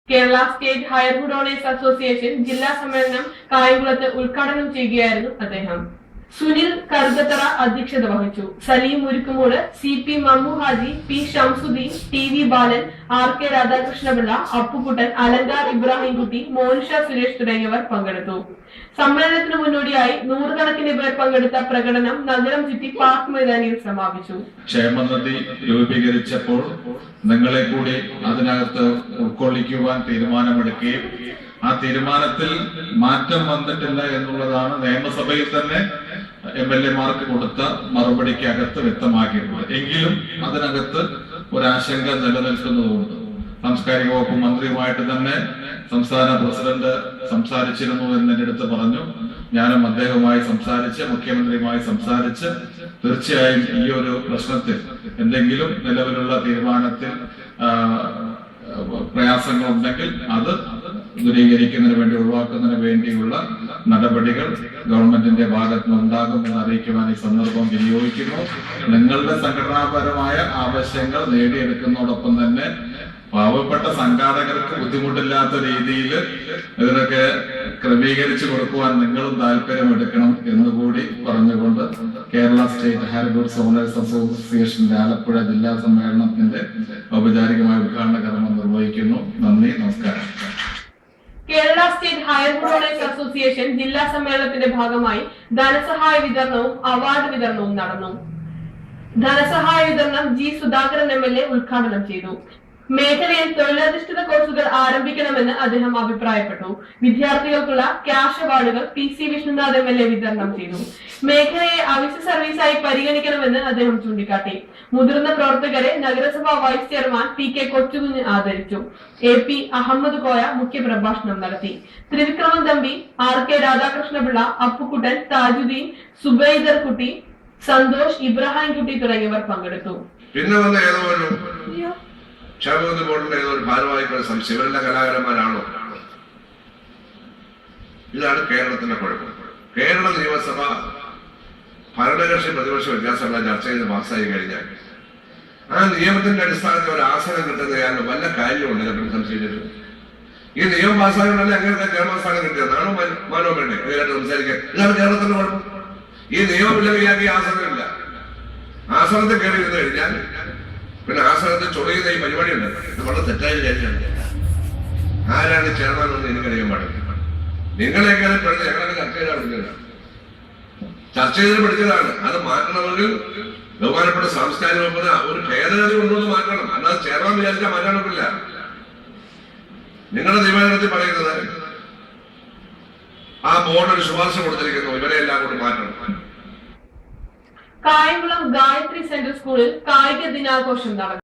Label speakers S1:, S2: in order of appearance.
S1: Kerala state hire owners association ജില്ലാ സമ്മേളനം കായംകുളത്ത് ഉദ്ഘാടനം ചെയ്യുകയായിരുന്നു അദ്ദേഹം. സുനിൽ കറുകത്തറ അധ്യക്ഷത വഹിച്ചു. Saleem Murukkumoodu, CP Mammu Haji, P Shamsuddin, TV ബാലൻ, RK രാധാകൃഷ്ണപിള്ള, അപ്പുക്കുട്ടൻ, അലങ്കാർ ഇബ്രാഹിംകുട്ടി, മോനിഷ സുരേഷ് തുടങ്ങിയവർ പങ്കെടുത്തു. സമ്മേളനത്തിന് മുന്നോടിയായി നൂറുകണക്കിന് പേർ പങ്കെടുത്ത പ്രകടനം നഗരം ചുറ്റി പാർക്ക് മൈതാനിയിൽ സമാപിച്ചു.
S2: ക്ഷേമനിധി രൂപീകരിച്ചപ്പോൾ നിങ്ങളെ കൂടി അതിനകത്ത് ഉൾക്കൊള്ളിക്കുവാൻ തീരുമാനമെടുക്കുകയും ആ തീരുമാനത്തിൽ മാറ്റം വന്നിട്ടില്ല എന്നുള്ളതാണ് നിയമസഭയിൽ തന്നെ MLA-മാർക്ക് കൊടുത്ത മറുപടിക്കകത്ത് വ്യക്തമാക്കിയിട്ടുള്ളത്. എങ്കിലും അതിനകത്ത് ഒരാശങ്ക നിലനിൽക്കുന്നതുകൊണ്ട് സാംസ്കാരിക വകുപ്പ് മന്ത്രിയുമായിട്ട് തന്നെ സംസ്ഥാന പ്രസിഡന്റ് സംസാരിച്ചിരുന്നു എന്ന് എന്റെ അടുത്ത് പറഞ്ഞു. ഞാനും അദ്ദേഹവുമായി സംസാരിച്ച് മുഖ്യമന്ത്രിയുമായി സംസാരിച്ച് തീർച്ചയായും ഈ ഒരു പ്രശ്നത്തിൽ എന്തെങ്കിലും നിലവിലുള്ള തീരുമാനത്തിൽ പ്രയാസങ്ങളുണ്ടെങ്കിൽ അത് ദൂരീകരിക്കുന്നതിന് വേണ്ടി ഒഴിവാക്കുന്നതിന് വേണ്ടിയുള്ള നടപടികൾ ഗവൺമെന്റിന്റെ ഭാഗത്ത് നിന്നുണ്ടാകുമെന്ന് അറിയിക്കുവാൻ ഈ സന്ദർഭം വിനിയോഗിക്കുന്നു. നിങ്ങളുടെ സംഘടനാപരമായ ആവശ്യങ്ങൾ നേടിയെടുക്കുന്നതോടൊപ്പം തന്നെ പാവപ്പെട്ട സംഘാടകർക്ക് ബുദ്ധിമുട്ടില്ലാത്ത രീതിയിൽ ഇതിനൊക്കെ ക്രമീകരിച്ചു കൊടുക്കുവാൻ നിങ്ങളും താല്പര്യമെടുക്കണം എന്നുകൂടി പറഞ്ഞുകൊണ്ട് കേരള സ്റ്റേറ്റ് ഹയർ ഓണേഴ്സ് അസോസിയേഷന്റെ ആലപ്പുഴ ജില്ലാ സമ്മേളനത്തിന്റെ ഔപചാരികമായ ഉദ്ഘാടന കർമ്മം നിർവഹിക്കുന്നു. നന്ദി, നമസ്കാരം.
S1: Kerala state hire owners association ജില്ലാ സമ്മേളനത്തിന്റെ ഭാഗമായി ധനസഹായ വിതരണവും അവാർഡ് വിതരണവും നടന്നു. ധനസഹായ വിതരണം G സുധാകരൻ MLA ഉദ്ഘാടനം ചെയ്തു. മേഖലയിൽ തൊഴിലധിഷ്ഠിത കോഴ്സുകൾ ആരംഭിക്കണമെന്ന് അദ്ദേഹം അഭിപ്രായപ്പെട്ടു. വിദ്യാർത്ഥികൾക്കുള്ള ക്യാഷ് അവാർഡുകൾ PC വിഷ്ണുനാഥ് MLA വിതരണം ചെയ്തു. മേഖലയെ അവശ്യ സർവീസായി പരിഗണിക്കണമെന്ന് അദ്ദേഹം ചൂണ്ടിക്കാട്ടി. മുതിർന്ന പ്രവർത്തകരെ നഗരസഭാ വൈസ് ചെയർമാൻ PK കൊച്ചുകുഞ്ഞ് ആദരിച്ചു. AP അഹമ്മദ് കോയ മുഖ്യപ്രഭാഷണം നടത്തി. ത്രിവിക്രമൻ തമ്പി, RK രാധാകൃഷ്ണപിള്ള, അപ്പുക്കുട്ടൻ, താജുദ്ദീൻ, സുബൈദർ കുട്ടി, സന്തോഷ്, ഇബ്രാഹിംകുട്ടി തുടങ്ങിയവർ പങ്കെടുത്തു.
S3: ക്ഷേമനിധി ബോർഡിന്റെ ഏതൊരു ഭാരവാഹികളുടെ സംശയം ഇവരെല്ലാം കലാകാരന്മാരാണോ? ഇതാണ് കേരളത്തിന്റെ കുഴപ്പം. കേരള നിയമസഭ ഭരണകക്ഷി പ്രതിപക്ഷ വ്യത്യാസമുള്ള ചർച്ച ചെയ്ത് പാസ്സായി കഴിഞ്ഞാൽ ആ നിയമത്തിന്റെ അടിസ്ഥാനത്തിൽ ഒരു ആസനം കിട്ടുന്നയാളുടെ വല്ല കാര്യമുണ്ട് എപ്പോഴും സംശയിച്ചിട്ട്. ഈ നിയമം പാസ്സാകണല്ലേ അങ്ങനെ കേരളസ്ഥാനം കിട്ടിയതാണോ മാനോ വേണ്ടേ ഇതിനായിട്ട് സംസാരിക്കാൻ? ഇതാണ് കേരളത്തിന്റെ കുഴപ്പം. ഈ നിയമമില്ലെങ്കിൽ ഇയാൾക്ക് ഈ ആസനമില്ല. ആസനത്തിൽ കയറി ഇരുന്ന് കഴിഞ്ഞാൽ പിന്നെ ആസനത്തിൽ ചൊറിയുന്ന ഈ പരിപാടി ഉണ്ട്. ഇത് വളരെ തെറ്റായ കാര്യമാണ്. ആരാണ് ചെയർമാൻ എന്ന് എനിക്കറിയാൻ പാടില്ല. നിങ്ങളെയൊക്കെ ഞങ്ങളൊക്കെ ചർച്ച ചെയ്ത് പഠിച്ചതാണ്. അത് മാറ്റണമെങ്കിൽ ബഹുമാനപ്പെട്ട സാംസ്കാരിക വകുപ്പിന് ഒരു ഭേദഗതി കൊണ്ടുവന്ന് മാറ്റണം. അല്ലാതെ ചെയർമാൻ വിചാരിച്ചാൽ മാറ്റാൻ ഒക്കില്ല. നിങ്ങളുടെ തീരുമാനത്തിൽ പറയുന്നത് ആ ബോർഡ് ഒരു ശുപാർശ കൊടുത്തിരിക്കുന്നു, ഇവരെ എല്ലാം കൂടി മാറ്റണം.
S1: കായംകുളം ഗായത്രി സെൻട്രൽ സ്കൂളിൽ കായിക ദിനാഘോഷം നടന്നു.